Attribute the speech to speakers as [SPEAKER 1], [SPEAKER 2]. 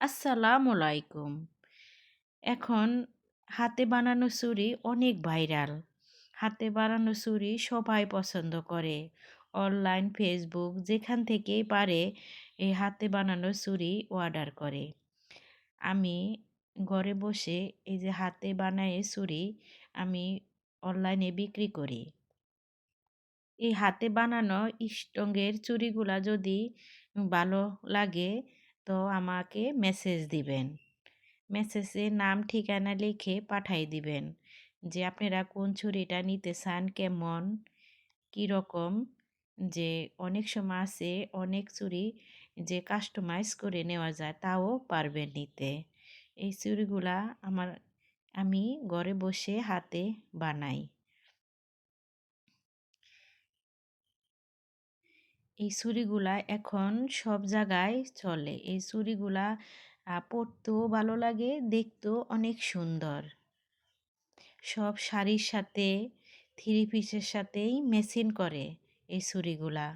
[SPEAKER 1] আসসালামু আলাইকুম। এখন হাতে বানানো চুড়ি অনেক ভাইরাল। হাতে বানানো চুড়ি সবাই পছন্দ করে। অনলাইন, ফেসবুক যেখান থেকেই পারে এই হাতে বানানো চুড়ি অর্ডার করে। আমি ঘরে বসে এই যে হাতে বানায় চুড়ি আমি অনলাইনে বিক্রি করি। এই হাতে বানানো স্টোনের চুড়িগুলা যদি ভালো লাগে তো আমাকে মেসেজ দিবেন। মেসেজে নাম ঠিকানা লিখে পাঠাই দিবেন যে আপনারা কোন ছুরিটা নিতে চান, কেমন কীরকম। যে অনেক সময় আছে অনেক ছুরি যে কাস্টমাইজ করে নেওয়া যায়, তাও পারবেন নিতে। এই ছুরিগুলা আমি ঘরে বসে হাতে বানাই। এই ছুরিগুলা এখন সব জায়গায় চলে। এই ছুরিগুলা পরতেও ভালো লাগে, দেখতেও অনেক সুন্দর। সব শাড়ির সাথে, থ্রি পিসের সাথেই ম্যাচিং করে এই ছুরিগুলা।